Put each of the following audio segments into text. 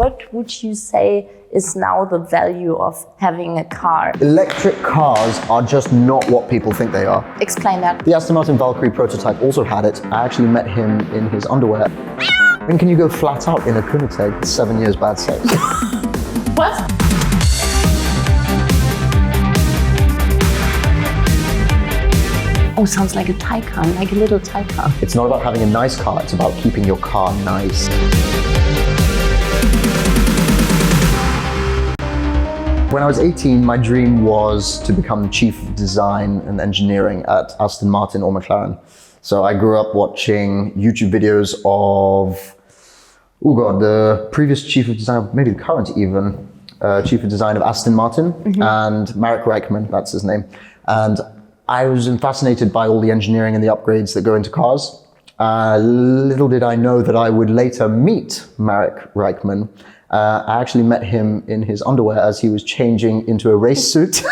what would you say is now the value of having a car? Electric cars are just not what people think they are. Explain that. The Aston Martin Valkyrie prototype also had it. I actually met him in his underwear. When can you go flat out in a Koenigsegg? 7 years bad sex. What? Oh, sounds like a Taycan, like a little Taycan. It's not about having a nice car, it's about keeping your car nice. When I was 18, my dream was to become Chief of Design and Engineering at Aston Martin or McLaren. So I grew up watching YouTube videos of, the previous Chief of Design, maybe the current even, Chief of Design of Aston Martin, and Marek Reichman, that's his name. And I was fascinated by all the engineering and the upgrades that go into cars. Little did I know that I would later meet Marek Reichman. I actually met him in his underwear as he was changing into a race suit.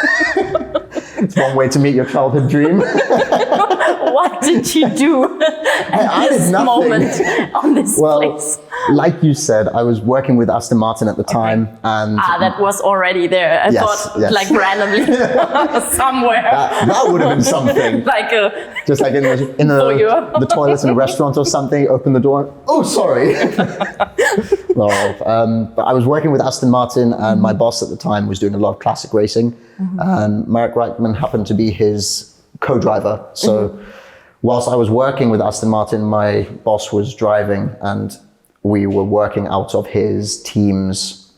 It's one way to meet your childhood dream. What did you do at this moment on this place? Like you said, I was working with Aston Martin at the time, and that was already there. I thought, like randomly somewhere. That would have been something. Like just like in the toilets in a restaurant or something. Open the door. Oh, sorry. But I was working with Aston Martin, and my boss at the time was doing a lot of classic racing, and Marek Reichman happened to be his co-driver. So whilst I was working with Aston Martin, my boss was driving, and we were working out of his team's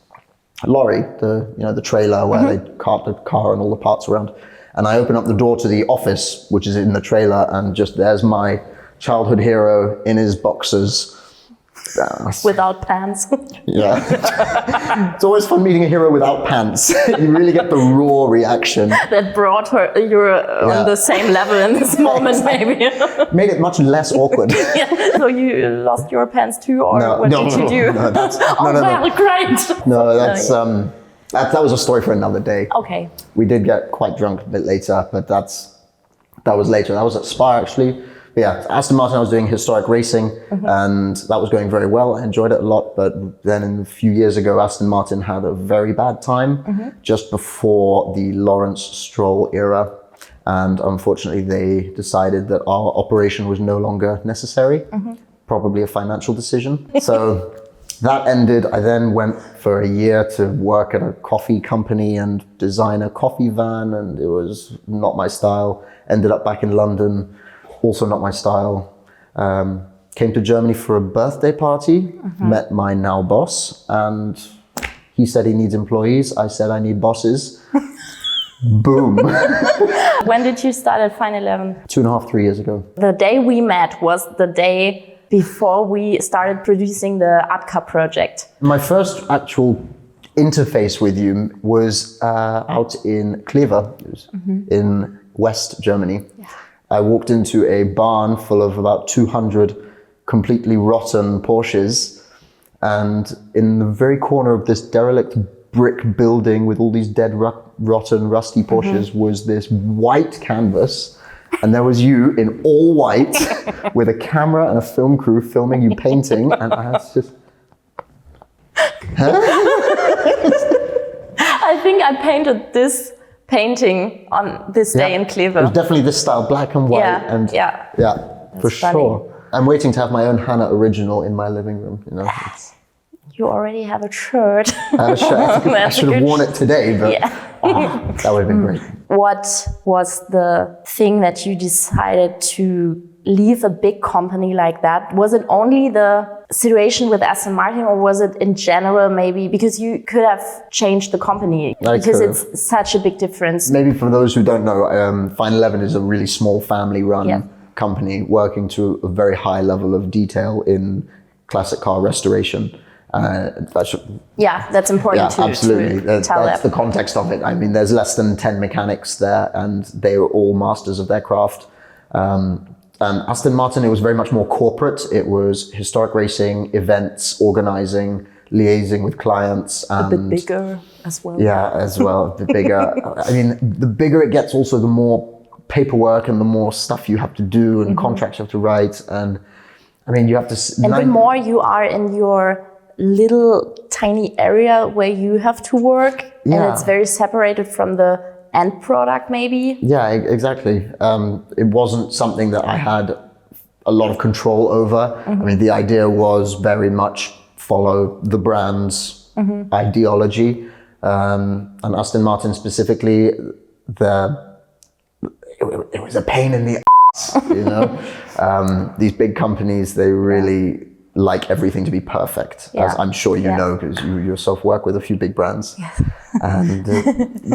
lorry, the trailer where they cart the car and all the parts around. And I open up the door to the office, which is in the trailer, and just there's my childhood hero in his boxers. Without pants. Yeah. It's always fun meeting a hero without pants. You really get the raw reaction. That brought you're on the same level in this moment, maybe. Made it much less awkward. So you lost your pants too, or what did you do? No, Great. No, that's that was a story for another day. Okay. We did get quite drunk a bit later, but that was later. That was at Spa actually. But yeah, Aston Martin, I was doing historic racing, and that was going very well. I enjoyed it a lot, but then a few years ago, Aston Martin had a very bad time just before the Lawrence Stroll era. And unfortunately, they decided that our operation was no longer necessary, probably a financial decision. So that ended. I then went for a year to work at a coffee company and design a coffee van, and it was not my style. Ended up back in London. Also not my style. Came to Germany for a birthday party, met my now boss, and he said he needs employees. I said I need bosses. Boom. When did you start at Fine 11? 2.5, 3 years ago. The day we met was the day before we started producing the ADCA project. My first actual interface with you was out in Kleve, in West Germany. Yeah. I walked into a barn full of about 200 completely rotten Porsches, and in the very corner of this derelict brick building with all these dead, rotten, rusty Porsches was this white canvas, and there was you in all white with a camera and a film crew filming you painting, and I was just... I think I painted this painting on this day in Kleve. It was definitely this style, black and white. For sure. I'm waiting to have my own Hanna original in my living room. You already have a shirt. I have a shirt. I should have worn it today, but that would have been great. What was the thing that you decided to leave a big company like that? Was it only the situation with Aston Martin, or was it in general maybe because you could have changed the company? Because it's such a big difference. Maybe for those who don't know, Fine 11 is a really small family-run company working to a very high level of detail in classic car restoration. That's important to absolutely. tell That's the context of it. I mean, there's less than 10 mechanics there, and they were all masters of their craft. Aston Martin, it was very much more corporate. It was historic racing, events, organizing, liaising with clients. And a bit bigger as well. Yeah, as well, a bit bigger. I mean, the bigger it gets, also the more paperwork and the more stuff you have to do and contracts you have to write. And I mean, you have to... And the more you are in your little tiny area where you have to work, and it's very separated from the end product, maybe. Yeah, exactly. It wasn't something that I had a lot of control over. I mean, the idea was very much follow the brand's ideology. And Aston Martin specifically, it was a pain in the ass, you know. These big companies, they really like everything to be perfect, as I'm sure you know, because you yourself work with a few big brands. Yes. And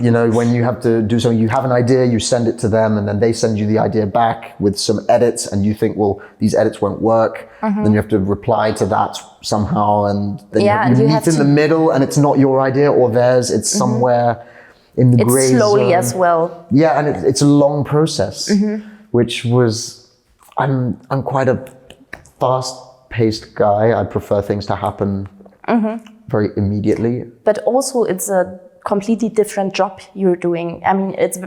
you know, when you have to do something, you have an idea, you send it to them, and then they send you the idea back with some edits, and you think, well, these edits won't work. Then you have to reply to that somehow, and then you meet in the middle, and it's not your idea or theirs, it's somewhere in the gray zone. It's slowly as well. Yeah, and it's a long process, which was, I'm quite a fast-paced guy. I prefer things to happen very immediately. But also it's a completely different job you're doing. I mean, it's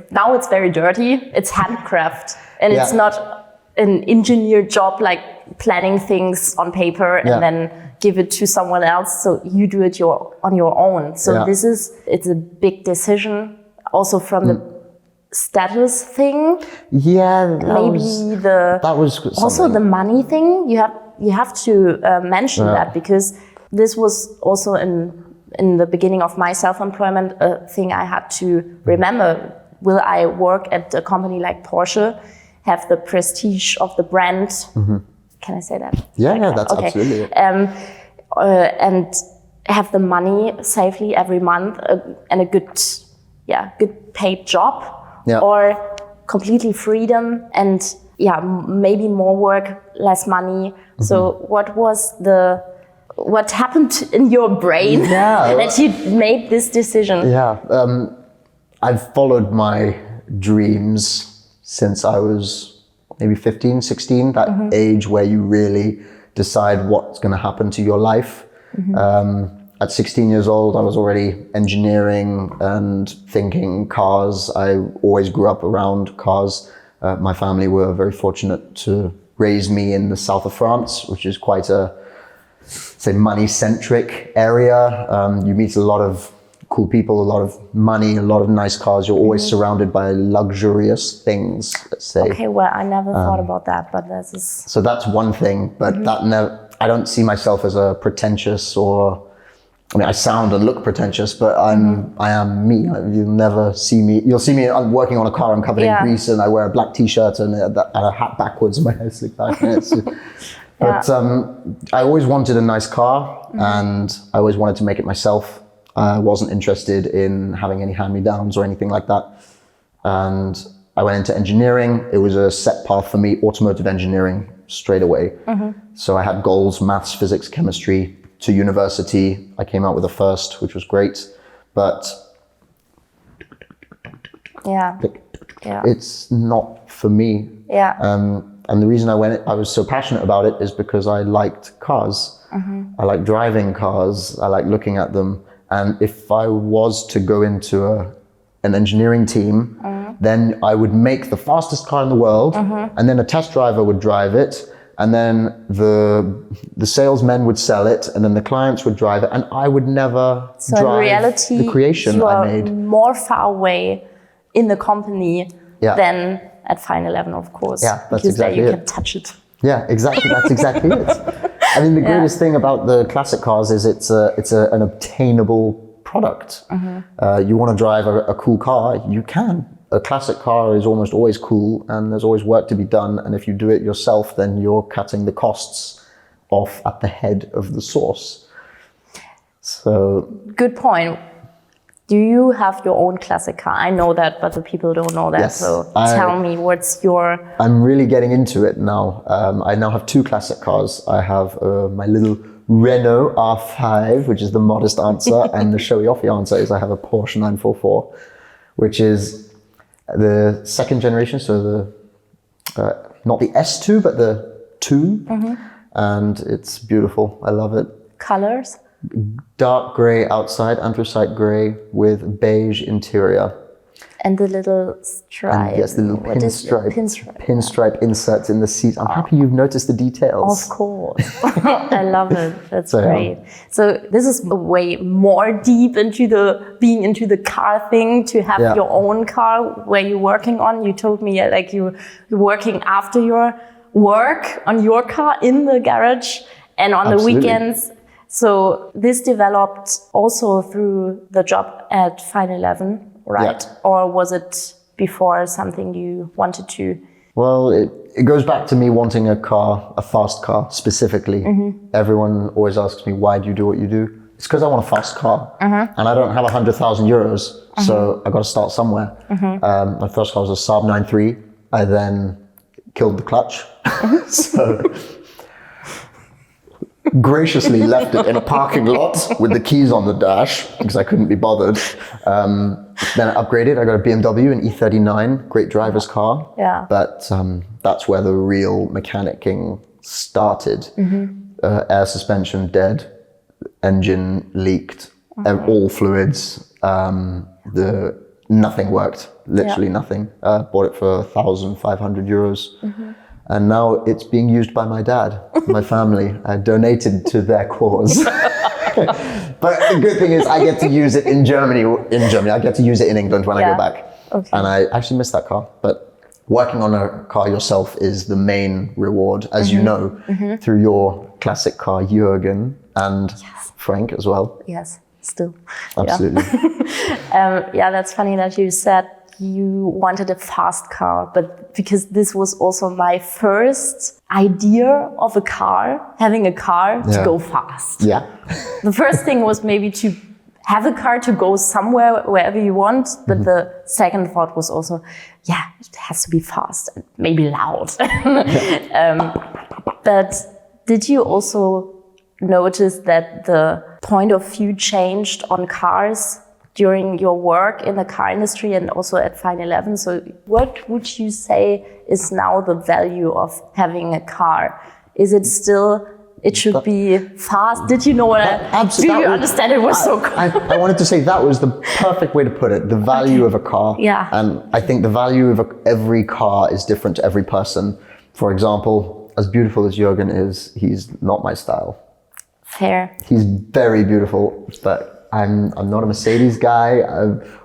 very dirty. It's handcraft, and it's not an engineer job like planning things on paper and then give it to someone else. So you do it on your own. So it's a big decision also from the status thing. Yeah, that was also the money thing. You have to mention that, because this was also in the beginning of my self-employment a thing I had to remember. Will I work at a company like Porsche, have the prestige of the brand? Can I say that? Yeah, that's absolutely it. And have the money safely every month and a good paid job, or completely freedom and maybe more work, less money. So what happened in your brain that you made this decision? I've followed my dreams since I was maybe 15, 16, that age where you really decide what's going to happen to your life. At 16 years old, I was already engineering and thinking cars. I always grew up around cars. My family were very fortunate to raise me in the south of France, which is quite a, say, money-centric area. You meet a lot of cool people, a lot of money, a lot of nice cars. You're always surrounded by luxurious things, let's say. Okay, well, I never thought about that, but this is... So that's one thing, but I don't see myself as a pretentious or... I mean, I sound and look pretentious, but I am me. You'll never see me. You'll see me working on a car. I'm covered in grease, and I wear a black T-shirt and a hat backwards, and my hair slicked back. But I always wanted a nice car, and I always wanted to make it myself. I wasn't interested in having any hand-me-downs or anything like that. And I went into engineering. It was a set path for me, automotive engineering, straight away. So I had goals, maths, physics, chemistry. To university, I came out with a first, which was great, but it's not for me. And the reason I was so passionate about it is because I liked cars. I like driving cars. I like looking at them. And if I was to go into an engineering team, then I would make the fastest car in the world, and then a test driver would drive it. And then the salesmen would sell it, and then the clients would drive it, and I would never drive the creation you are I made. More far away in the company than at Fine 11, of course. Yeah, that's because exactly there you it. can touch it. Yeah, exactly. That's exactly it. I mean, the greatest thing about the classic cars is it's an obtainable product. You want to drive a cool car, you can. A classic car is almost always cool, and there's always work to be done. And if you do it yourself, then you're cutting the costs off at the head of the source. So, good point. Do you have your own classic car? I know that, but the people don't know that. Yes, so tell me, what's your... I'm really getting into it now. I now have two classic cars. I have my little Renault R5, which is the modest answer, and the showy-offy answer is I have a Porsche 944, which is the second generation, so the not the S2, but the 2, and it's beautiful. I love it. Colors? Dark grey outside, anthracite grey with beige interior. And the little stripe. And yes, the little What is it? pinstripe inserts in the seats. I'm happy you've noticed the details. Of course. I love it. That's great. So this is way more deep into being into the car thing, to have your own car where you're working on. You told me like you're working after your work on your car in the garage and on the weekends. So this developed also through the job at Fine 11. Right? Yeah. Or was it before something you wanted to? Well, it goes back to me wanting a car, a fast car specifically. Everyone always asks me, why do you do what you do? It's because I want a fast car. And I don't have 100,000 euros, so I got to start somewhere. My first car was a Saab 9.3. I then killed the clutch. So graciously left it in a parking lot with the keys on the dash because I couldn't be bothered. Then I upgraded. I got a BMW, an E39, great driver's car. Yeah. But that's where the real mechanicking started. Air suspension dead, engine leaked, all fluids. Nothing worked, literally nothing. Bought it for 1,500 euros. And now it's being used by my dad, my family. I donated to their cause. But the good thing is I get to use it in Germany. I get to use it in England when I go back. Okay. And I actually miss that car. But working on a car yourself is the main reward, as you know, through your classic car, Jürgen, and Frank as well. Yes, still. Absolutely. That's funny that you said you wanted a fast car, but because this was also my first idea of a car, having a car to go fast. Yeah. The first thing was maybe to have a car to go somewhere, wherever you want, but the second thought was also, it has to be fast and maybe loud. But did you also notice that the point of view changed on cars during your work in the car industry and also at Fine 11? So what would you say is now the value of having a car? Is it still, it should be fast? Did you know what do you understand it was so cool? I wanted to say that was the perfect way to put it, the value of a car. Yeah. And I think the value of every car is different to every person. For example, as beautiful as Jürgen is, he's not my style. Fair. He's very beautiful, but I'm not a Mercedes guy.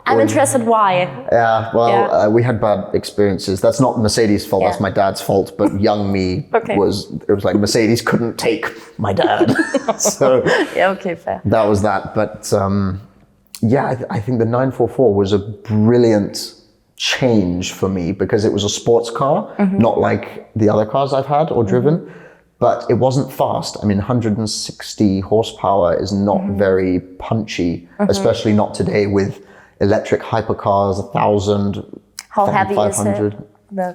I'm interested why. Yeah, well, we had bad experiences. That's not Mercedes' fault, that's my dad's fault. But young me it was like Mercedes couldn't take my dad. So fair. That was that. But I think the 944 was a brilliant change for me because it was a sports car, not like the other cars I've had or driven. But it wasn't fast. I mean, 160 horsepower is not very punchy, especially not today with electric hypercars, 1,000, How heavy is it?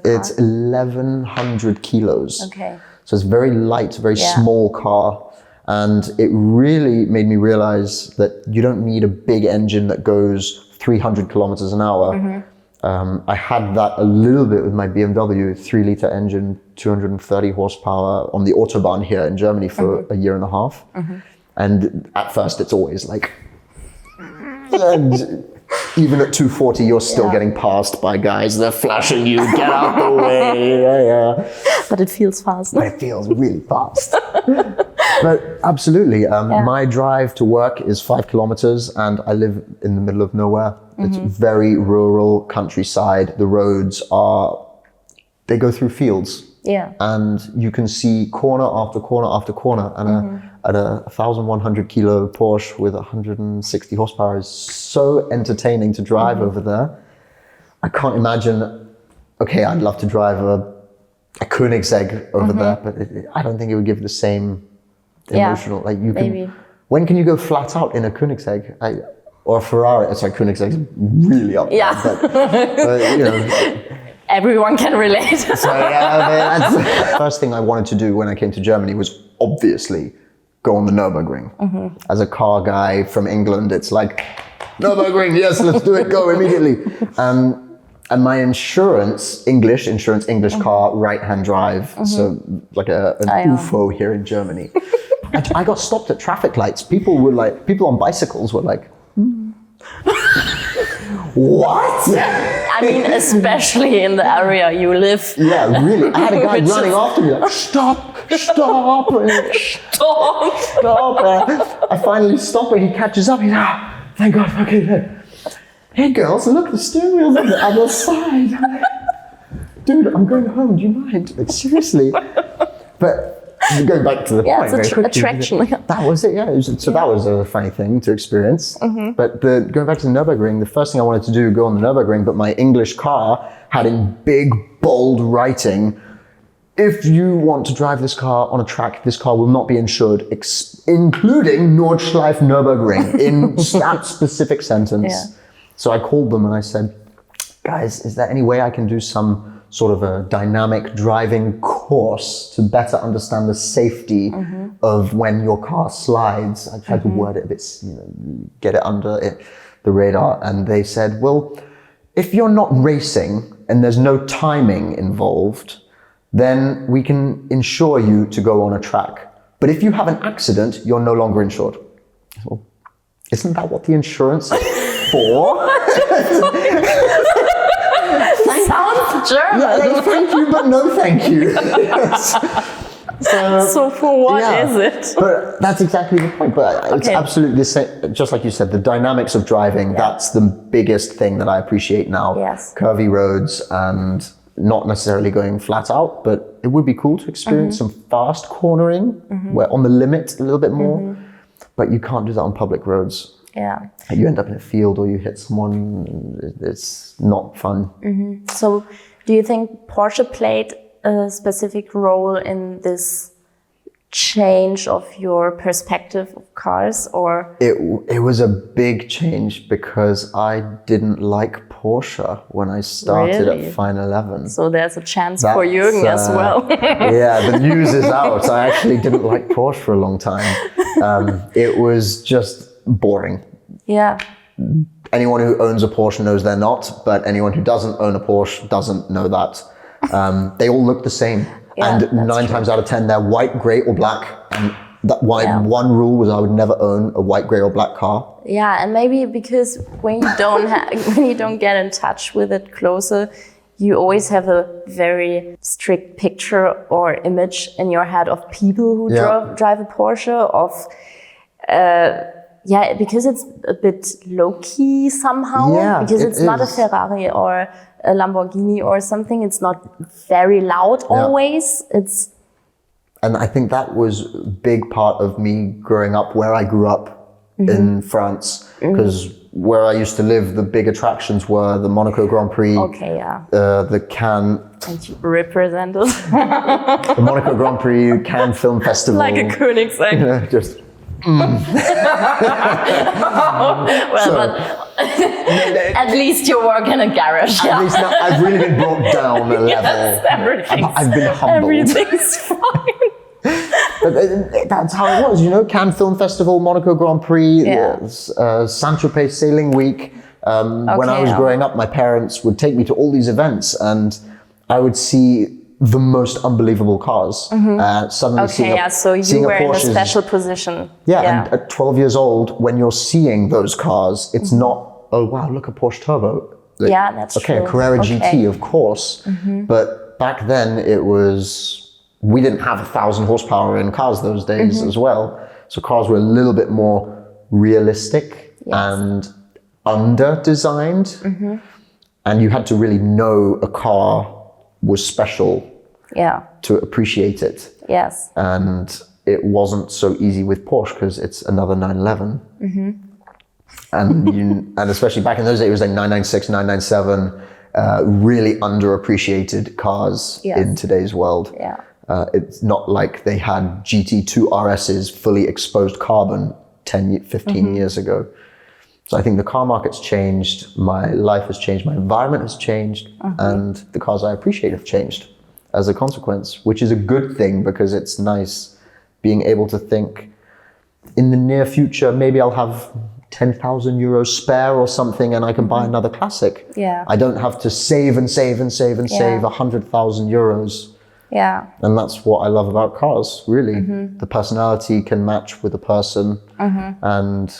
It's 1,100 kilos. Okay. So it's very light, very small car. And it really made me realize that you don't need a big engine that goes 300 kilometers an hour. I had that a little bit with my BMW 3-liter engine, 230 horsepower on the Autobahn here in Germany for a year and a half. And at first it's always like, even at 240, you're still getting passed by guys. They're flashing you, get out the way. But it feels fast. But it feels really fast. But absolutely, my drive to work is 5 kilometers and I live in the middle of nowhere. It's very rural, countryside. The roads they go through fields. Yeah. And you can see corner after corner after corner. And a 1,100 kilo Porsche with 160 horsepower is so entertaining to drive over there. I can't imagine, I'd love to drive a Koenigsegg over there, but I don't think it would give the same emotional, like you can, maybe. When can you go flat out in a Koenigsegg? Or a Ferrari? Sorry, Koenigsegg is really up there. But everyone can relate. So that's the first thing I wanted to do when I came to Germany was obviously go on the Nürburgring. As a car guy from England, it's like, Nürburgring, yes, let's do it, go immediately. And my English car, right-hand drive, so like an UFO here in Germany. And I got stopped at traffic lights. People on bicycles were like, What? I mean, especially in the area you live. Yeah, really. I had a guy running after me like, stop. Stop. I finally stop and he catches up. He's like, thank God, okay. Hey girls, look, the steering wheel's on the other side. Dude, I'm going home, do you mind? Like, seriously. But going back to the point very quickly. Attraction. That was it, yeah. That was a funny thing to experience. But going back to the Nürburgring, the first thing I wanted to do, go on the Nürburgring, but my English car had in big, bold writing, if you want to drive this car on a track, this car will not be insured, including Nordschleife Nürburgring, in that specific sentence. Yeah. So I called them and I said, guys, is there any way I can do some sort of a dynamic driving course to better understand the safety of when your car slides? I tried to word it a bit, get it under the radar. And they said, well, if you're not racing and there's no timing involved, then we can insure you to go on a track. But if you have an accident, you're no longer insured. Well, isn't that what the insurance is for? Sounds German. Yeah, thank you, but no thank you. Yes. So for what is it? But that's exactly the point. But it's absolutely the same. Just like you said, the dynamics of driving, that's the biggest thing that I appreciate now. Yes. Curvy roads and not necessarily going flat out, but it would be cool to experience some fast cornering, where on the limit a little bit more, but you can't do that on public roads. Yeah. You end up in a field or you hit someone, it's not fun. So do you think Porsche played a specific role in this change of your perspective of cars, or? It was a big change because I didn't like Porsche when I started at Fine 11. So there's a chance for Jürgen as well. Yeah, the news is out. I actually didn't like Porsche for a long time. It was just boring. Yeah. Anyone who owns a Porsche knows they're not, but anyone who doesn't own a Porsche doesn't know that. They all look the same. Yeah, and 9 times out of 10, they're white, grey or black. And that one rule was I would never own a white, grey or black car. Yeah, and maybe because when you don't get in touch with it closer, you always have a very strict picture or image in your head of people who drive a Porsche, because it's a bit low-key somehow, because it's not a Ferrari or a Lamborghini or something. It's not very loud always. And I think that was a big part of me growing up where I grew up in France, because where I used to live, the big attractions were the Monaco Grand Prix, the Cannes... And you represented. the Monaco Grand Prix, Cannes Film Festival. Like a Königsegg. Just... at least you work in a garage. At least now I've really been brought down a level. Yes, I've been humbled. Everything's fine. But that's how it was, Cannes Film Festival, Monaco Grand Prix, Saint-Tropez Sailing Week. When I was growing up, my parents would take me to all these events and I would see the most unbelievable cars. Suddenly so you were in a special position. And at 12 years old, when you're seeing those cars, it's not, oh wow, look, a Porsche Turbo. Like, that's true. Okay, a Carrera GT, of course. But back then we didn't have 1,000 horsepower in cars those days as well. So cars were a little bit more realistic and under-designed. And you had to really know a car was special to appreciate it. Yes. And it wasn't so easy with Porsche because it's another 911. And especially back in those days, it was like 996, 997, really underappreciated cars in today's world. It's not like they had GT2 RS's fully exposed carbon 10, 15 years ago. So I think the car market's changed, my life has changed, my environment has changed, and the cars I appreciate have changed as a consequence, which is a good thing because it's nice being able to think in the near future, maybe I'll have 10,000 euros spare or something and I can buy another classic. I don't have to save and save and save and save 100,000 euros. And that's what I love about cars, really. The personality can match with the person and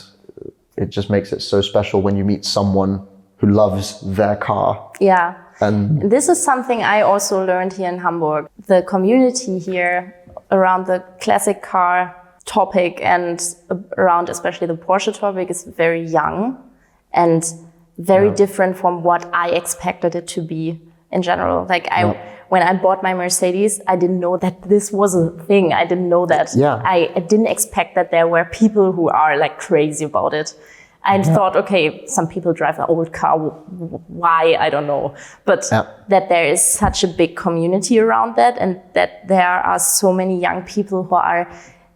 it just makes it so special when you meet someone who loves their car. Yeah. And this is something I also learned here in Hamburg. The community here around the classic car topic and around especially the Porsche topic is very young and very different from what I expected it to be in general. Like when I bought my Mercedes, I didn't know that this was a thing. I didn't know that. Yeah. I didn't expect that there were people who are like crazy about it. I thought, okay, some people drive an old car. Why? I don't know. But that there is such a big community around that, and that there are so many young people who are,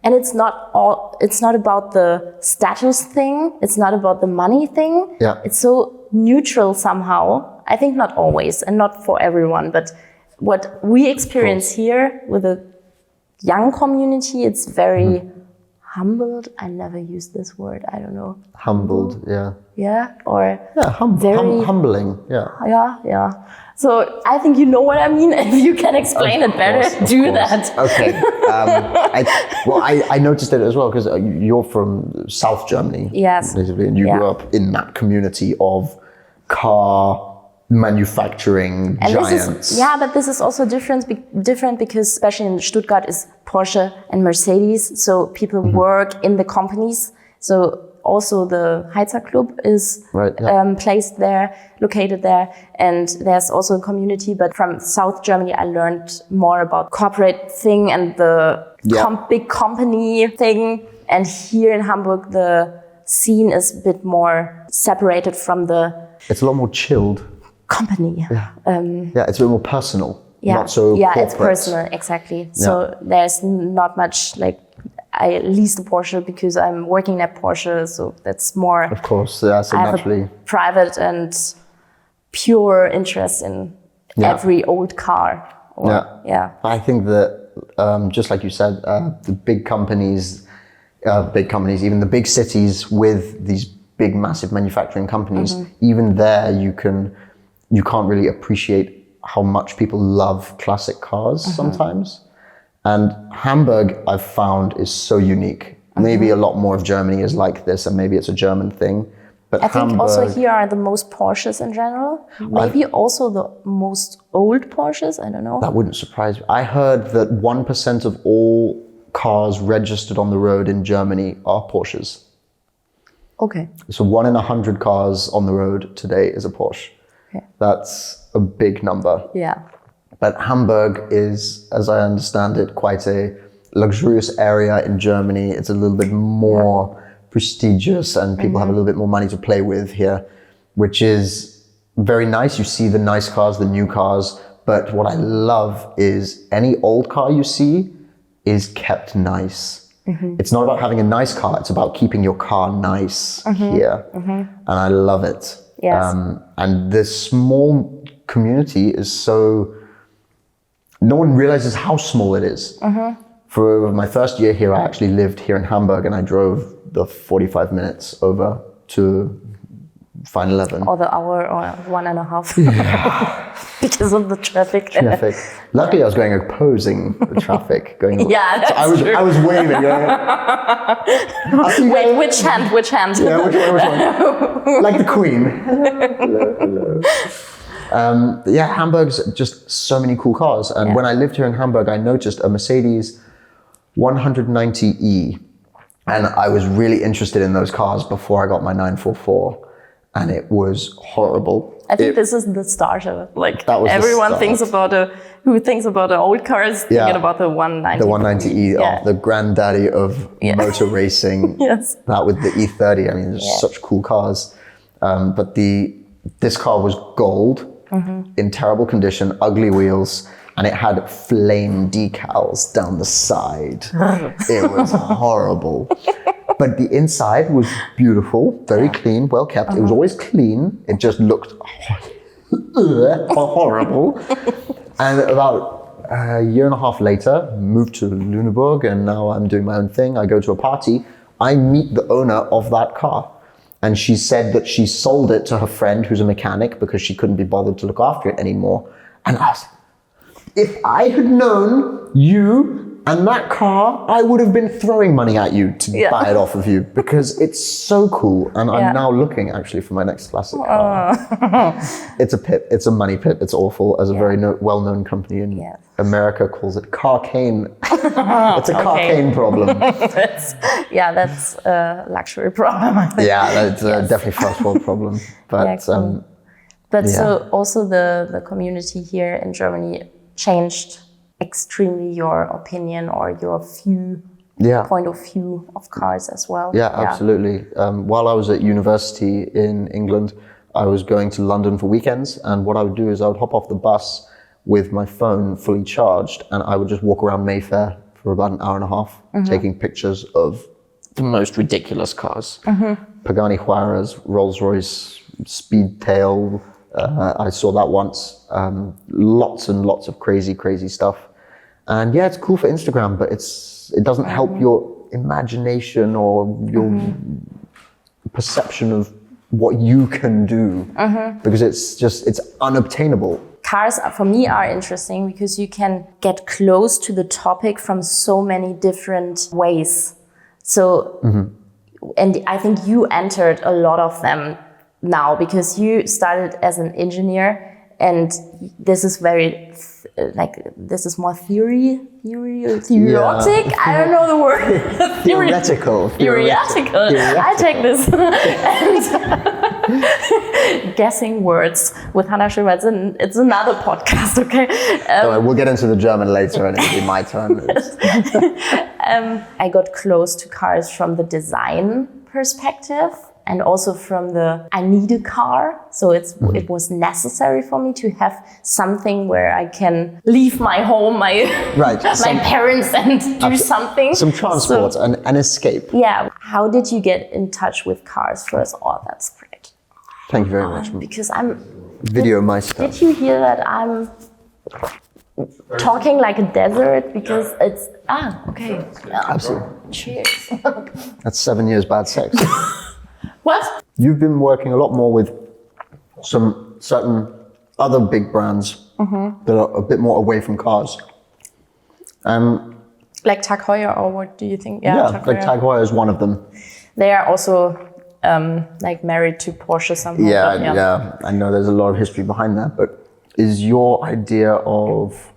and it's not about the status thing. It's not about the money thing. Yeah. It's so neutral somehow. I think not always and not for everyone, but what we experience here with a young community, it's very humbled. I never use this word. I don't know. Humbled, yeah. Yeah, or humbling, yeah. Yeah. So I think you know what I mean. If you can explain it better, do that. Okay. I noticed it as well because you're from South Germany. Yes. Basically, and you grew up in that community of car manufacturing and giants. But this is also different because especially in Stuttgart is Porsche and Mercedes. So people work in the companies. So also the Heizer Club is placed there, located there. And there's also a community. But from South Germany, I learned more about corporate thing and the big company thing. And here in Hamburg, the scene is a bit more separated from the... It's a lot more chilled. Company. It's a bit more personal. Yeah. Not so corporate. It's personal, exactly. So there's not much like I lease the Porsche because I'm working at Porsche, so that's more. Of course, so naturally. I have a private and pure interest in every old car. I think that just like you said, the big companies, even the big cities with these big, massive manufacturing companies, even there you can't really appreciate how much people love classic cars sometimes. And Hamburg, I've found, is so unique. Maybe a lot more of Germany is like this, and maybe it's a German thing. But I think also here are the most Porsches in general. Maybe also the most old Porsches, I don't know. That wouldn't surprise me. I heard that 1% of all cars registered on the road in Germany are Porsches. Okay. So 1 in 100 cars on the road today is a Porsche. Okay. That's a big number. Yeah. But Hamburg is, as I understand it, quite a luxurious area in Germany. It's a little bit more prestigious and people have a little bit more money to play with here, which is very nice. You see the nice cars, the new cars. But what I love is any old car you see is kept nice. It's not about having a nice car. It's about keeping your car nice here. And I love it. Yes. And this small community is so... No one realizes how small it is. For my first year here, I actually lived here in Hamburg and I drove the 45 minutes over to Fine 11. Or the hour or 1.5. Because of the traffic. Luckily, I was going opposing the traffic. That's I was waving. Wait, which hand? Yeah, which one? Like the Queen. Hello. Hamburg's just so many cool cars. And when I lived here in Hamburg, I noticed a Mercedes 190E. And I was really interested in those cars before I got my 944. And it was horrible. I think this is the starter. Like everyone thinks about who thinks about the old cars, thinking about the 190. The 190E, the granddaddy of motor racing. Yes. That with the E30, I mean, there's such cool cars. But this car was gold, in terrible condition, ugly wheels, and it had flame decals down the side. It was horrible. But the inside was beautiful, very clean, well kept. It was always clean. It just looked horrible. And about a year and a half later, moved to Lüneburg, and now I'm doing my own thing. I go to a party. I meet the owner of that car. And she said that she sold it to her friend who's a mechanic because she couldn't be bothered to look after it anymore. And I was like, if I had known you And that car, I would have been throwing money at you to buy it off of you because it's so cool. And I'm now looking actually for my next classic car. It's a pit. It's a money pit. It's awful. As a very well-known company in America calls it carcane. It's a carcane problem. That's a luxury problem, I think. Yeah, that's definitely first world problem. But cool. So also the community here in Germany changed extremely your opinion or your point of view of cars as well. Yeah, absolutely. While I was at university in England, I was going to London for weekends, and what I would do is I would hop off the bus with my phone fully charged, and I would just walk around Mayfair for about an hour and a half, taking pictures of the most ridiculous cars. Pagani Huayras, Rolls-Royce, Speedtail. I saw that once. Lots and lots of crazy stuff. And it's cool for Instagram, but it doesn't help your imagination or your perception of what you can do because it's unobtainable. Cars for me are interesting because you can get close to the topic from so many different ways. So, and I think you entered a lot of them now because you started as an engineer, and this is very this is more theoretic. I don't know the word. Theoretical. I take this. And guessing words with Hanna Schoenwald. It's another podcast, okay? We'll get into the German later, and it'll be my turn. I got close to cars from the design perspective. And also from I need a car. So it was necessary for me to have something where I can leave my home, my parents and do something. Some transport and escape. Yeah. How did you get in touch with cars first? Oh, that's great. Thank you very much. Because I'm video meister. Did you hear that I'm talking like a desert? Because it's, okay. Absolutely. Cheers. That's 7 years bad sex. What? You've been working a lot more with some certain other big brands that are a bit more away from cars. Like Tag Heuer, or what do you think? Like Tag Heuer is one of them. They are also married to Porsche somehow. Yeah. I know there's a lot of history behind that, but is your idea of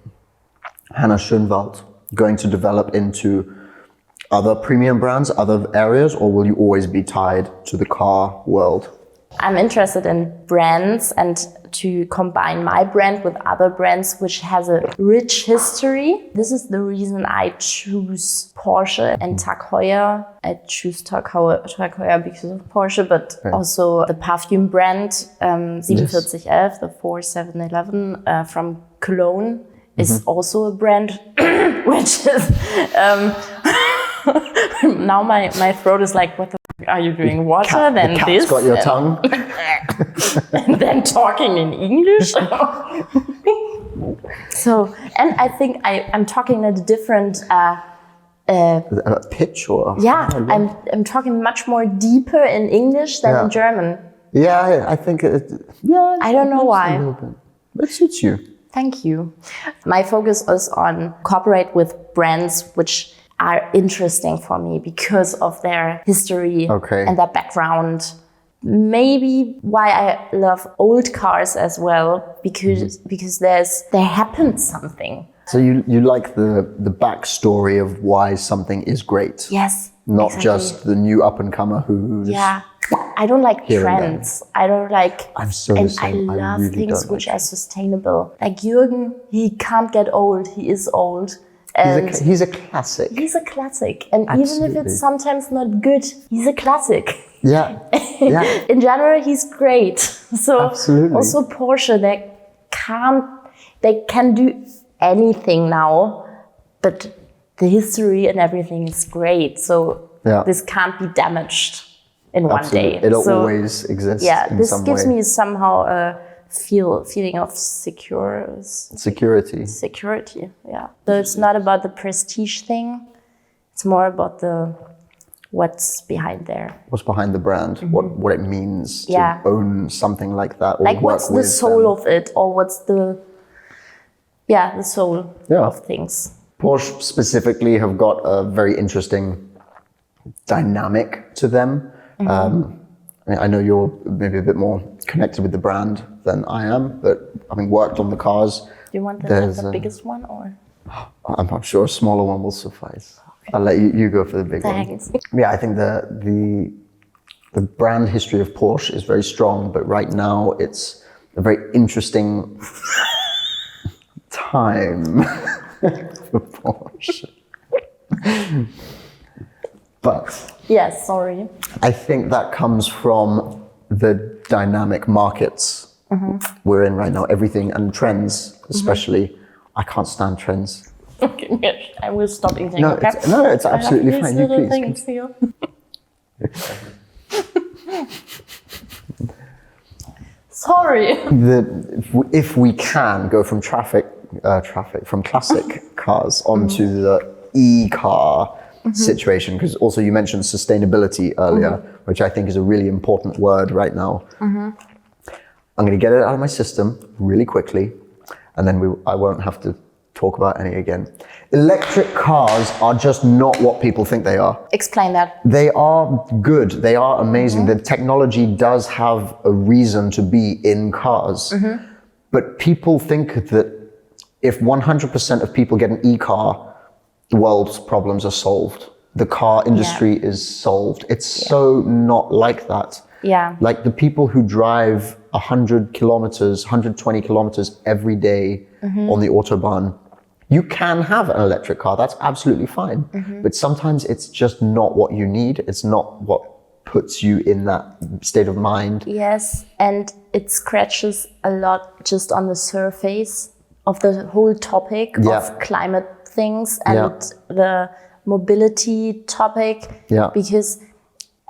Hanna Schoenwald going to develop into other premium brands, other areas, or will you always be tied to the car world? I'm interested in brands and to combine my brand with other brands which has a rich history. This is the reason I choose Porsche and Tag Heuer. I choose Tag Heuer because of Porsche, but also the perfume brand 4711, the 4711 from Cologne is also a brand which is... now my throat is like, what the f*** are you doing? Water, then the cat's this. Got your tongue. And then talking in English. So, and I think I'm talking at a different... pitch or... Yeah, I'm talking much more deeper in English than in German. Yeah, I think... I don't know why. It suits you. Thank you. My focus is on cooperate with brands which are interesting for me because of their history and their background. Maybe why I love old cars as well, because there happened something. So you like the backstory of why something is great. Yes. Not just the new up and comer who's... Yeah. I don't like trends. I don't like... I'm so the same. I love really things don't which are sustainable. Like Jürgen, he can't get old. He is old. And he's a classic. He's a classic. And even if it's sometimes not good, he's a classic. Yeah. In general, he's great. So also Porsche, they can do anything now, but the history and everything is great. So this can't be damaged in one day. It'll always exist. Yeah, in this some gives way. me somehow a feeling of security. Yeah. So it's not about the prestige thing. It's more about what's behind there. What's behind the brand? What it means to own something like that, or like work what's the soul of it, or what's the soul of things. Porsche specifically have got a very interesting dynamic to them. I mean, I know you're maybe a bit more connected with the brand than I am, but having worked on the cars, Do you want the biggest one or? I'm sure a smaller one will suffice. Okay. I'll let you go for the big Thanks. one. Yeah, I think the brand history of Porsche is very strong, but right now it's a very interesting time for Porsche. But yes, sorry. I think that comes from the dynamic markets we're in right now. Everything and trends, especially. I can't stand trends. Okay, I will stop eating. No, okay? It's absolutely fine. You please. Things here. Sorry. If we can go from from classic cars onto the e-car situation, because also you mentioned sustainability earlier, which I think is a really important word right now. I'm going to get it out of my system really quickly, and then I won't have to talk about any again. Electric cars are just not what people think they are. Explain that. They are good. They are amazing. The technology does have a reason to be in cars. But people think that if 100% of people get an e-car, the world's problems are solved. The car industry is solved. It's so not like that. Yeah. Like the people who drive 100 kilometers, 120 kilometers every day on the Autobahn, you can have an electric car. That's absolutely fine. But sometimes it's just not what you need. It's not what puts you in that state of mind. Yes, and it scratches a lot just on the surface of the whole topic of climate things and the mobility topic. Yeah. Because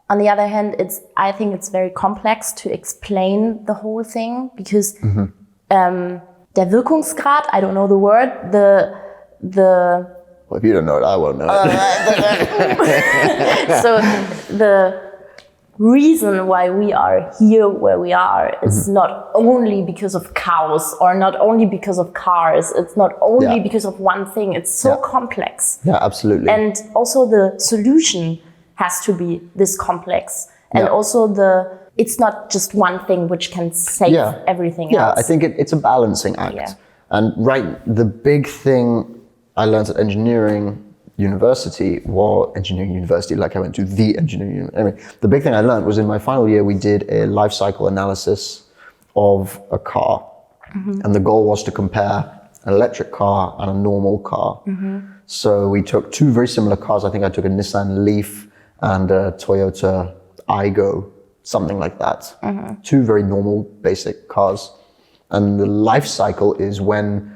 on the other hand, I think it's very complex to explain the whole thing because der Wirkungsgrad, I don't know the word, Well, if you don't know it, I won't know it. So the reason why we are here where we are is not only because of cows or not only because of cars. It's not only because of one thing. It's so complex. Yeah, absolutely. And also the solution has to be this complex. And also it's not just one thing which can save everything else. Yeah, I think it's a balancing act. Yeah. And the big thing I learned at engineering university, like I went to the engineering. Anyway, the big thing I learned was in my final year, we did a life cycle analysis of a car. And the goal was to compare an electric car and a normal car. So we took two very similar cars. I think I took a Nissan Leaf and a Toyota Aygo, something like that. Two very normal, basic cars. And the life cycle is when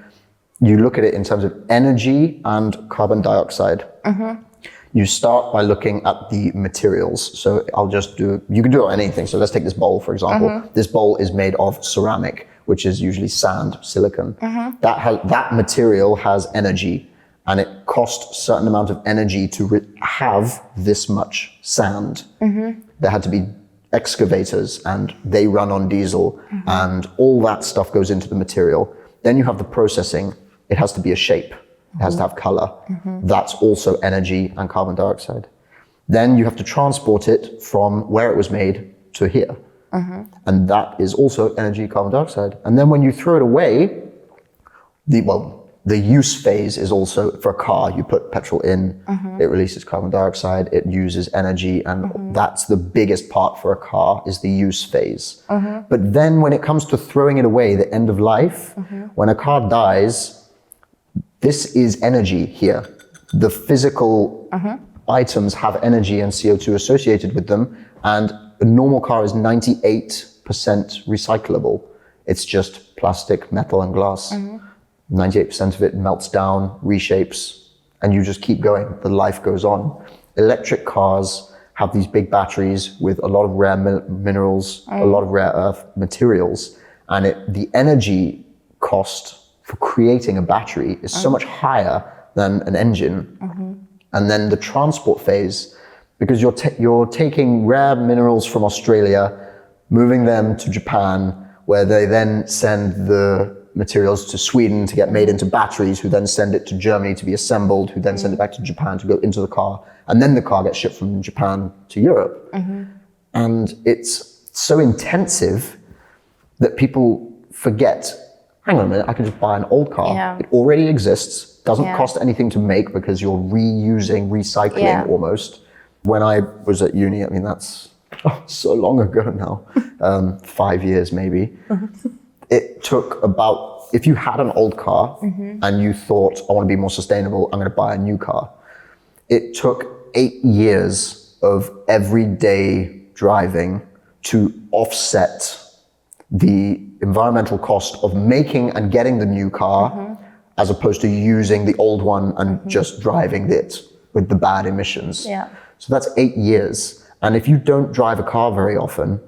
you look at it in terms of energy and carbon dioxide. You start by looking at the materials. So you can do anything. So let's take this bowl, for example. This bowl is made of ceramic, which is usually sand, silicon. That material has energy, and it costs a certain amount of energy to have this much sand. There had to be excavators, and they run on diesel, and all that stuff goes into the material. Then you have the processing. It has to be a shape. It has to have color. That's also energy and carbon dioxide. Then you have to transport it from where it was made to here. And that is also energy, carbon dioxide. And then when you throw it away, the use phase is also for a car. You put petrol in, it releases carbon dioxide, it uses energy, and that's the biggest part for a car is the use phase. But then when it comes to throwing it away, the end of life, when a car dies, this is energy here. The physical items have energy and CO2 associated with them, and a normal car is 98% recyclable. It's just plastic, metal, and glass. 98% of it melts down, reshapes, and you just keep going. The life goes on. Electric cars have these big batteries with a lot of rare minerals, a lot of rare earth materials, and the energy cost for creating a battery is so much higher than an engine. And then the transport phase, because you're taking rare minerals from Australia, moving them to Japan, where they then send the materials to Sweden to get made into batteries, who then send it to Germany to be assembled, who then send it back to Japan to go into the car. And then the car gets shipped from Japan to Europe. And it's so intensive that people forget, hang on a minute, I can just buy an old car. Yeah. It already exists, doesn't cost anything to make because you're reusing, recycling almost. When I was at uni, I mean, that's so long ago now, 5 years maybe. It took about, if you had an old car and you thought, I want to be more sustainable, I'm going to buy a new car. It took 8 years of everyday driving to offset the environmental cost of making and getting the new car as opposed to using the old one and just driving it with the bad emissions. So that's 8 years. And if you don't drive a car very often,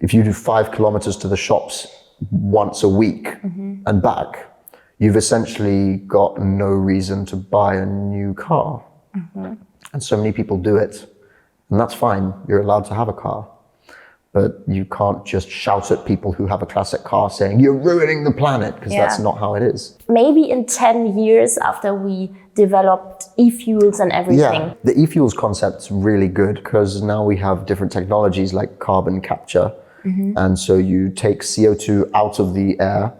if you do 5 kilometers to the shops once a week and back, you've essentially got no reason to buy a new car. And so many people do it. And that's fine, you're allowed to have a car. But you can't just shout at people who have a classic car saying, you're ruining the planet, because that's not how it is. Maybe in 10 years after we developed e-fuels and everything. Yeah, the e-fuels concept's really good because now we have different technologies like carbon capture. And so you take CO2 out of the air,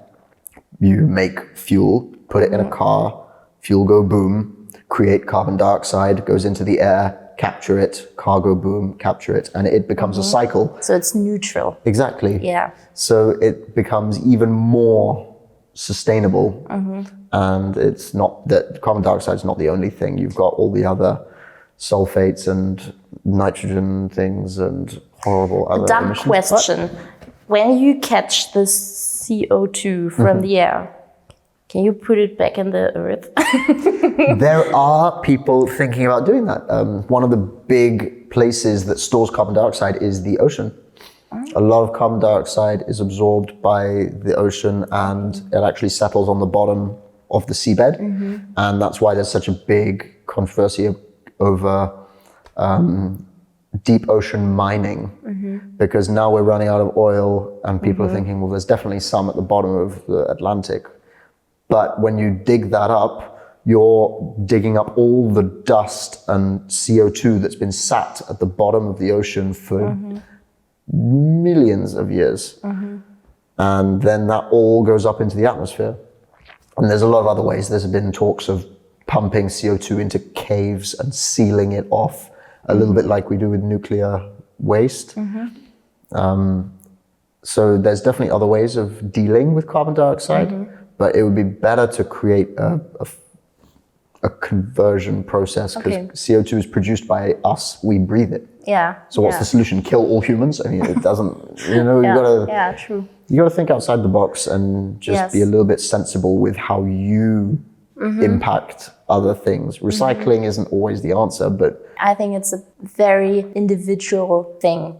you make fuel, put it in a car, fuel go boom, create carbon dioxide, goes into the air, capture it, cargo boom, capture it, and it becomes a cycle. So it's neutral. Exactly. Yeah. So it becomes even more sustainable. And it's not that carbon dioxide is not the only thing. You've got all the other sulfates and nitrogen things and horrible other Dumb emissions. question. When you catch the CO2 from the air, can you put it back in the earth? There are people thinking about doing that. One of the big places that stores carbon dioxide is the ocean. A lot of carbon dioxide is absorbed by the ocean and it actually settles on the bottom of the seabed. And that's why there's such a big controversy over deep ocean mining. Because now we're running out of oil and people are thinking, well, there's definitely some at the bottom of the Atlantic. But when you dig that up, you're digging up all the dust and CO2 that's been sat at the bottom of the ocean for millions of years. And then that all goes up into the atmosphere. And there's a lot of other ways. There's been talks of pumping CO2 into caves and sealing it off, a little bit like we do with nuclear waste. So there's definitely other ways of dealing with carbon dioxide. But it would be better to create a conversion process because CO2 is produced by us, we breathe it. So what's the solution? Kill all humans? I mean, it doesn't, you gotta, true. You gotta think outside the box and just be a little bit sensible with how you impact other things. Recycling isn't always the answer, but I think it's a very individual thing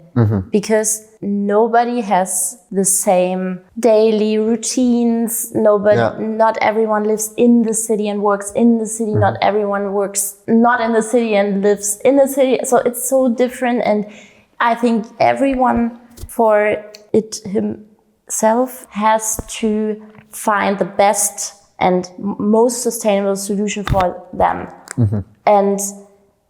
because nobody has the same daily routines. Not everyone lives in the city and works in the city. Not everyone works not in the city and lives in the city. So it's so different. And I think everyone for it himself has to find the best and most sustainable solution for them. And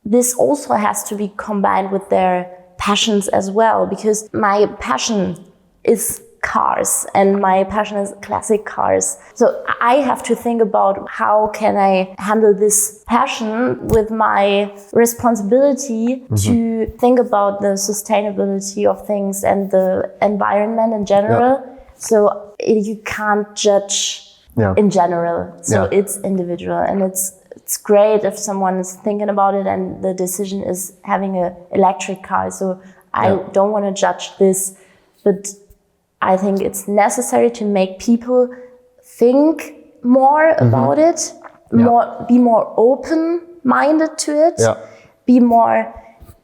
this also has to be combined with their passions as well, because my passion is cars and my passion is classic cars. So I have to think about how can I handle this passion with my responsibility to think about the sustainability of things and the environment in general. So you can't judge in general. So it's individual, and it's great if someone is thinking about it and the decision is having an electric car. So I don't want to judge this, but I think it's necessary to make people think more about it, be more open-minded to it, be more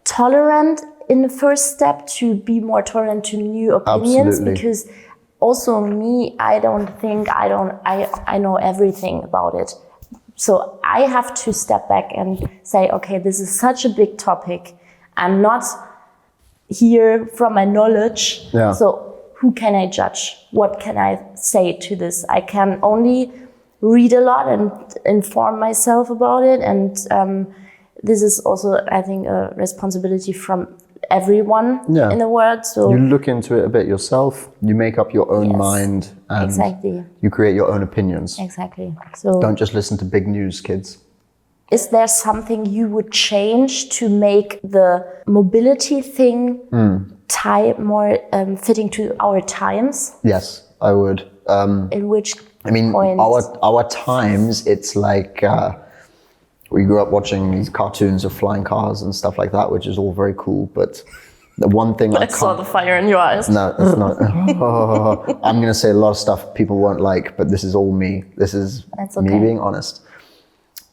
tolerant in the first step, to be more tolerant to new opinions. Because also me, I don't think I know everything about it. So I have to step back and say, okay, this is such a big topic. I'm not here from my knowledge. So who can I judge? What can I say to this? I can only read a lot and inform myself about it. And this is also, I think, a responsibility from everyone in the world. So you look into it a bit yourself, you make up your own mind, and you create your own opinions. Exactly. So don't just listen to big news, kids. Is there something you would change to make the mobility thing more fitting to our times? Yes, I would. In which point? Our times, it's like we grew up watching these cartoons of flying cars and stuff like that, which is all very cool. But the one thing I saw the fire in your eyes. No, it's not. I'm going to say a lot of stuff people won't like, but this is all me. This is me being honest.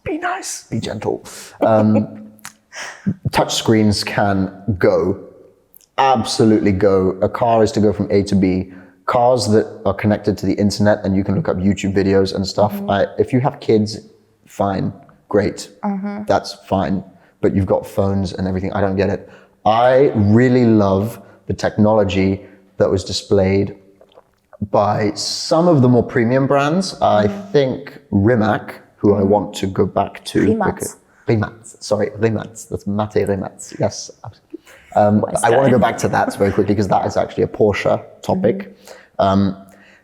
Be nice, be gentle. Touch screens can go, absolutely go. A car is to go from A to B. Cars that are connected to the internet and you can look up YouTube videos and stuff. If you have kids, fine, great, that's fine. But you've got phones and everything. I don't get it. I really love the technology that was displayed by some of the more premium brands. I think Rimac, who I want to go back to. Rimac. That's Mate Rimac. Yes, absolutely. I want to go back to that very quickly because that is actually a Porsche topic.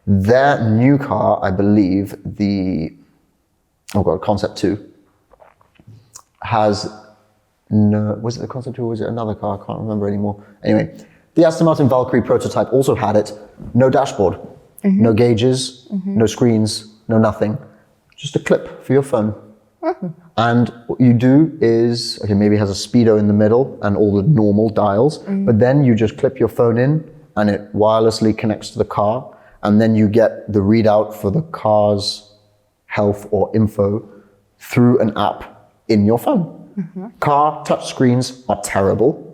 Their new car, I believe, Concept 2, was it the Concept 2 or was it another car? I can't remember anymore. Anyway, the Aston Martin Valkyrie prototype also had it. No dashboard, no gauges, no screens, no nothing. Just a clip for your phone. And what you do is, maybe it has a speedo in the middle and all the normal dials, but then you just clip your phone in and it wirelessly connects to the car, and then you get the readout for the car's health or info through an app in your phone. Car touch screens are terrible.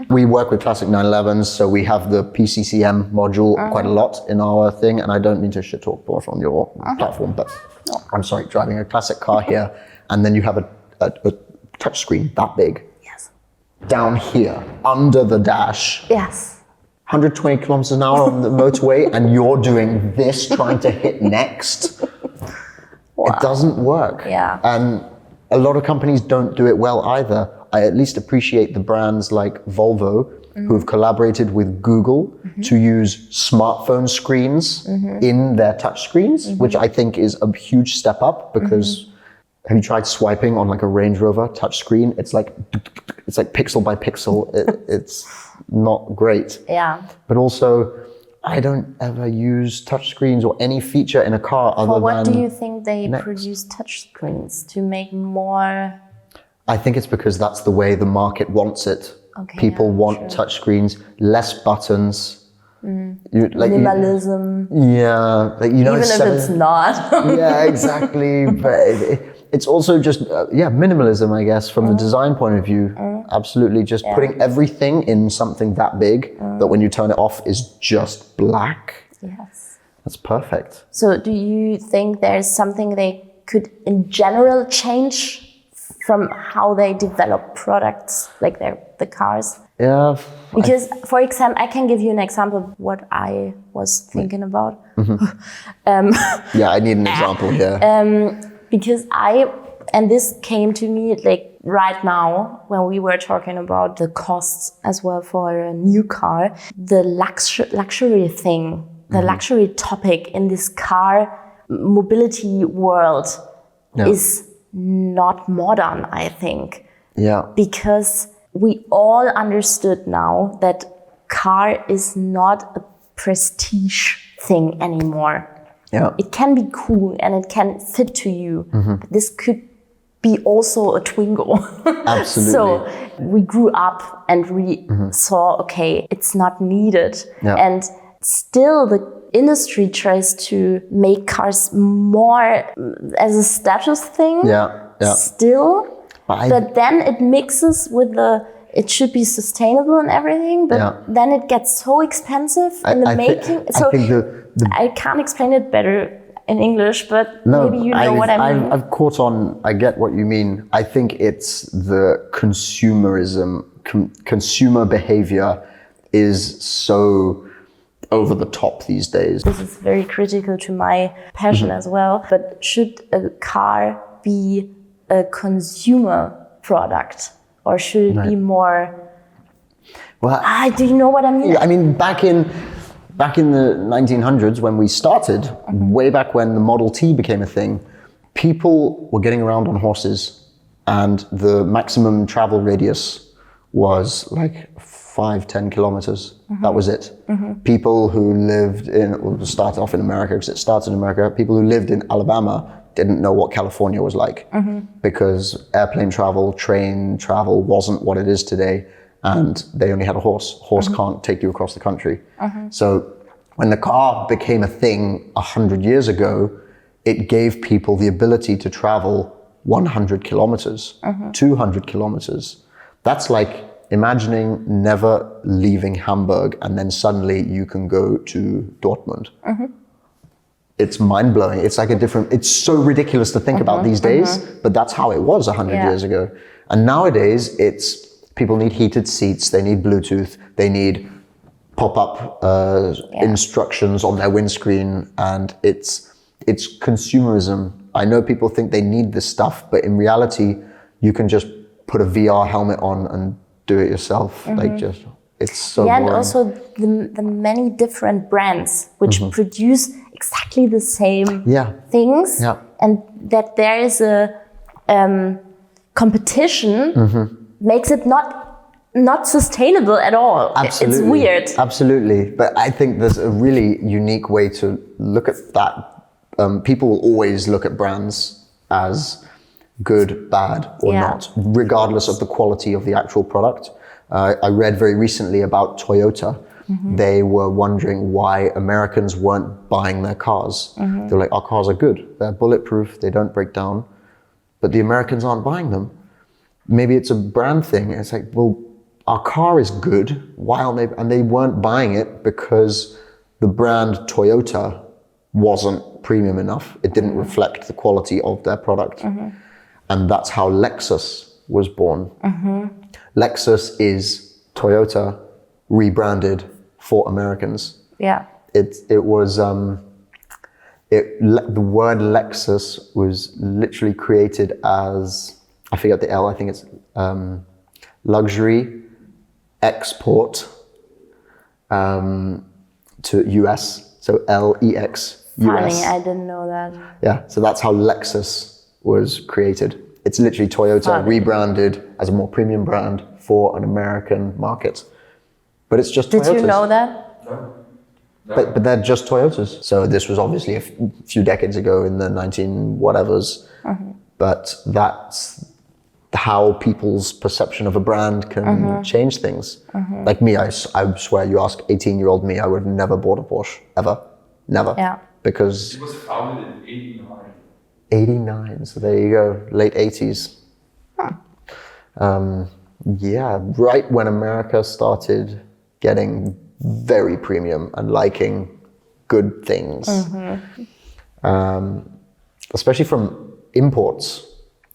We work with classic 911s, so we have the PCCM module quite a lot in our thing, and I don't mean to shit talk Porsche on your platform, but I'm sorry, driving a classic car here, and then you have a touch screen that big. Yes. Down here, under the dash. Yes. 120 kilometers an hour on the motorway, and you're doing this, trying to hit next. Wow. It doesn't work. Yeah. And a lot of companies don't do it well either. I at least appreciate the brands like Volvo, who have collaborated with Google to use smartphone screens in their touch screens, which I think is a huge step up because have you tried swiping on like a Range Rover touch screen? It's like pixel by pixel. It's not great. Yeah. But also, I don't ever use touch screens or any feature in a car other than. What do you think they produce touch screens to make more? I think it's because that's the way the market wants it. Okay, people want touch screens, less buttons. Minimalism. Even if it's not. Yeah, exactly. But it's also just minimalism, I guess, from the design point of view. Absolutely, just putting everything in something that big that when you turn it off is just black. Yes. That's perfect. So do you think there's something they could in general change from how they develop products, like the cars? Yeah. Because, for example, I can give you an example of what I was thinking about. I need an example here. Because and this came to me like right now when we were talking about the costs as well for a new car, the luxury thing, the luxury topic in this car mobility world is not modern, I think. Yeah. Because we all understood now that car is not a prestige thing anymore. Yeah. It can be cool and it can fit to you. But this could be also a Twingo. Absolutely. So we grew up and we saw, okay, it's not needed. Yeah. And still the industry tries to make cars more as a status thing. Yeah. Still. But then it mixes with it should be sustainable and everything, but then it gets so expensive in the making. I can't explain it better in English, but maybe you know what I mean. I've caught on. I get what you mean. I think it's the consumerism, consumer behavior is so over the top these days. This is very critical to my passion as well. But should a car be a consumer product, or should it be more? Well, do you know what I mean? I mean, back in the 1900s, when we started, way back when the Model T became a thing, people were getting around on horses, and the maximum travel radius was like 5-10 kilometers. That was it. People who lived we'll start off in America because it starts in America. People who lived in Alabama didn't know what California was like because airplane travel, train travel wasn't what it is today, and they only had a horse. Horse can't take you across the country. So when the car became a thing 100 years ago, it gave people the ability to travel 100 kilometers, 200 kilometers. That's like imagining never leaving Hamburg and then suddenly you can go to Dortmund. It's mind-blowing. It's like it's so ridiculous to think about these days, but that's how it was 100 years ago. And nowadays, people need heated seats, they need Bluetooth, they need pop-up instructions on their windscreen, and it's consumerism. I know people think they need this stuff, but in reality, you can just put a VR helmet on and do it yourself. It's so boring. And also the many different brands which produce exactly the same things, and that there is a competition makes it not sustainable at all. Absolutely. It's weird. Absolutely. But I think there's a really unique way to look at that. People will always look at brands as good, bad, or not, regardless of the quality of the actual product. I read very recently about Toyota. They were wondering why Americans weren't buying their cars. They're like, our cars are good. They're bulletproof. They don't break down. But the Americans aren't buying them. Maybe it's a brand thing. It's like, well, our car is good. Why aren't they? And they weren't buying it because the brand Toyota wasn't premium enough. It didn't reflect the quality of their product. And that's how Lexus was born. Lexus is Toyota rebranded for Americans. It was the word Lexus was literally created as, I forget the L, I think it's luxury export to US, so LEX, US. Funny, I didn't know that. Yeah, so that's how Lexus was created. It's literally Toyota rebranded as a more premium brand for an American market. But it's just Toyotas. Did you know that? No. But they're just Toyotas. So this was obviously a few decades ago in the 19-whatevers. But that's how people's perception of a brand can change things. Like me, I swear, you ask 18-year-old me, I would have never bought a Porsche, ever. Never. Yeah. Because It was founded in 89. 89, so there you go, late 80s. Right when America started getting very premium and liking good things. Especially from imports,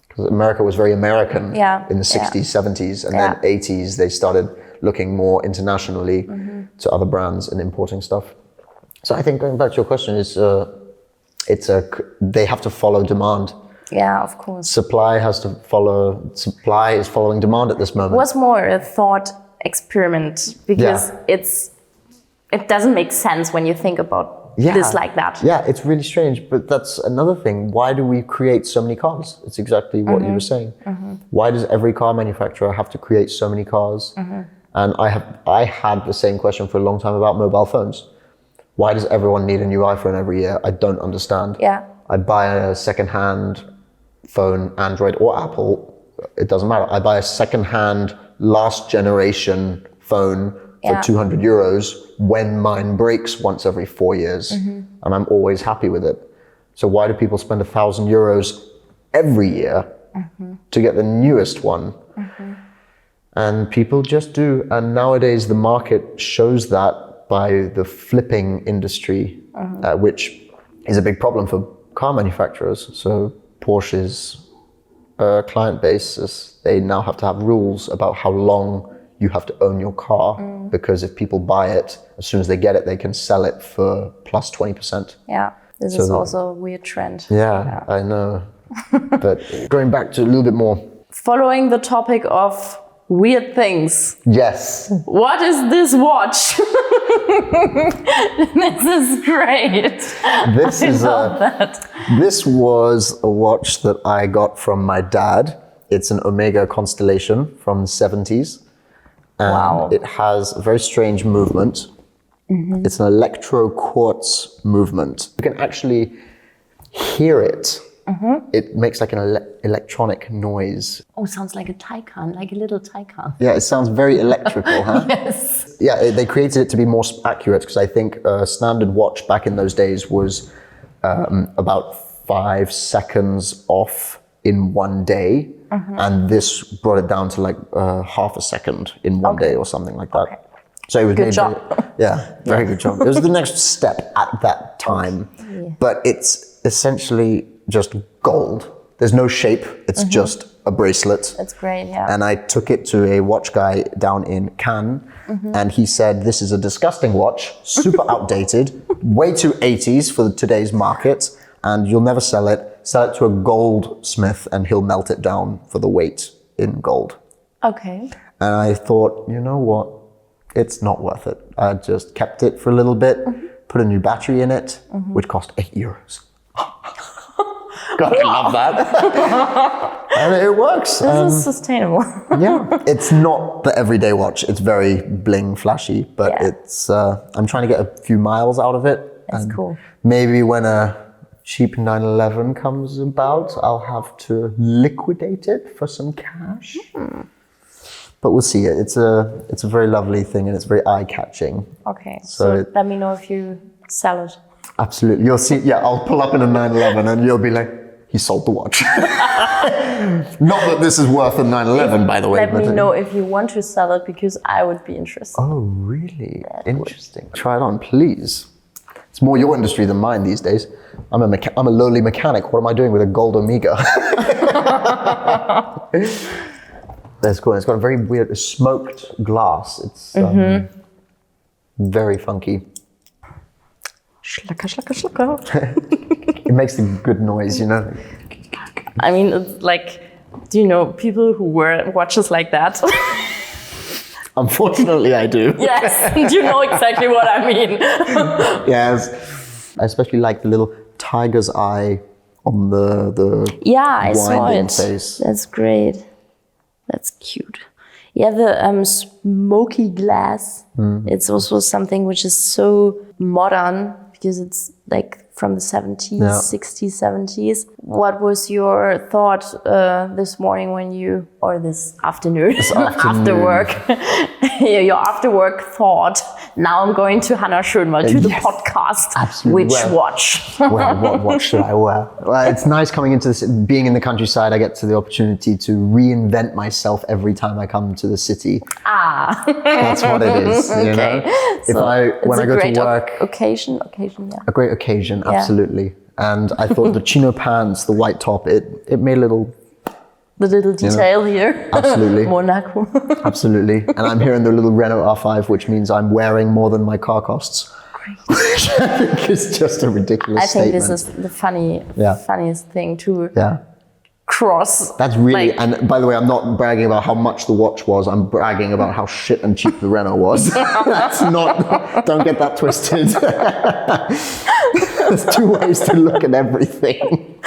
because America was very American in the 60s, 70s, and then 80s, they started looking more internationally to other brands and importing stuff. So I think going back to your question is, they have to follow demand. Yeah, of course. Supply is following demand at this moment. It was more a thought experiment because it doesn't make sense when you think about this like that. Yeah, it's really strange, but that's another thing. Why do we create so many cars? It's exactly what you were saying. Why does every car manufacturer have to create so many cars? And I had the same question for a long time about mobile phones. Why does everyone need a new iPhone every year? I don't understand. I buy a second-hand phone, Android or Apple, it doesn't matter. I buy a second-hand last generation phone for 200 euros when mine breaks once every 4 years. And I'm always happy with it. So why do people spend 1,000 euros every year to get the newest one? And people just do. And nowadays the market shows that by the flipping industry, which is a big problem for car manufacturers. So Porsche's client base, they now have to have rules about how long you have to own your car, because if people buy it, as soon as they get it, they can sell it for plus 20%. Yeah, this is also a weird trend. Yeah, I know. But going back to a little bit more. Following the topic of weird things. Yes. What is this watch? This is great. This was a watch that I got from my dad. It's an Omega Constellation from the 70s. And wow. It has a very strange movement. It's an electro quartz movement. You can actually hear it. It makes like an electronic noise. Oh, sounds like a Taycan, like a little Taycan. Yeah, it sounds very electrical, huh? Yes. Yeah, they created it to be more accurate, because I think a standard watch back in those days was about 5 seconds off in one day. And this brought it down to like half a second in one day or something like that. Okay. So it was good job. Very good job. It was the next step at that time. But it's essentially just gold. There's no shape. It's just a bracelet. That's great, yeah. And I took it to a watch guy down in Cannes, and he said, this is a disgusting watch, super outdated, way too 80s for today's market, and you'll never sell it. Sell it to a goldsmith and he'll melt it down for the weight in gold. Okay. And I thought, you know what? It's not worth it. I just kept it for a little bit, put a new battery in it, which cost €8. God, I love that. And it works. This is sustainable. Yeah, it's not the everyday watch. It's very bling flashy, but it's, I'm trying to get a few miles out of it. That's cool. Maybe when a cheap 911 comes about, I'll have to liquidate it for some cash. But we'll see. It's a very lovely thing, and it's very eye-catching. Okay, so let me know if you sell it. Absolutely. You'll see. Yeah, I'll pull up in a 911 and you'll be like, he sold the watch. Not that this is worth a 911, by the way. Let me know if you want to sell it, because I would be interested. Oh, really? Interesting. Try it on, please. It's more your industry than mine these days. I'm a lowly mechanic. What am I doing with a gold Omega? That's cool. It's got a very weird smoked glass. It's very funky. Schlacker, schlacker, schlacker. It makes a good noise, you know. I mean, it's like, do you know people who wear watches like that? Unfortunately, I do. Yes, you know exactly what I mean. Yes. I especially like the little tiger's eye on the I saw winding it. face. That's great. That's cute. Yeah, the smoky glass. It's also something which is so modern, because it's like from the 70s, 60s, 70s. What was your thought this morning or this afternoon, after work? Your after work thought, now I'm going to Hanna Schoenwald to the podcast. Absolutely. Which watch? Well, what watch should I wear? Well, it's nice coming into this, being in the countryside. I get to the opportunity to reinvent myself every time I come to the city. That's what it is, you know? When I go to work, occasion, a great occasion, absolutely. And I thought the chino pants, the white top, it made the little detail here. Absolutely. Monaco. Absolutely. And I'm here in the little Renault R5, which means I'm wearing more than my car costs. Great. Which I think is just a ridiculous statement. I think this is the funniest thing to cross. That's really, and by the way, I'm not bragging about how much the watch was. I'm bragging about how shit and cheap the Renault was. That's not, don't get that twisted. There's two ways to look at everything.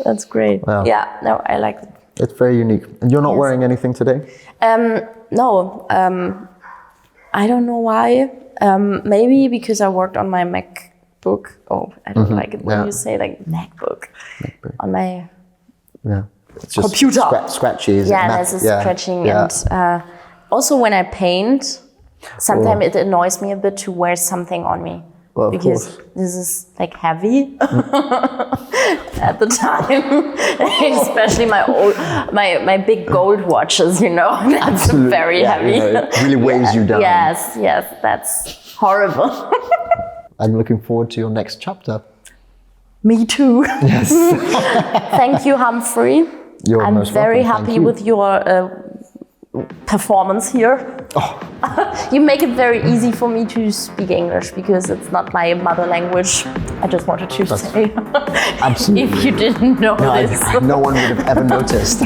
That's great. Wow. Yeah, no, I like it. It's very unique. And you're not wearing anything today? No, I don't know why. Maybe because I worked on my MacBook. Oh, I don't like it when you say like MacBook. On my it's just computer. Scratchy. Is there's a scratching. And also when I paint, sometimes it annoys me a bit to wear something on me. Well, because this is like heavy at the time, especially my big gold watches, you know, that's very heavy. You know, it really weighs you down. Yes, that's horrible. I'm looking forward to your next chapter. Me too. Yes. Thank you, Humphrey. You're most very welcome. happy with your performance here. Oh. You make it very easy for me to speak English because it's not my mother language. I just wanted to say, absolutely. if you didn't know this. No one would have ever noticed.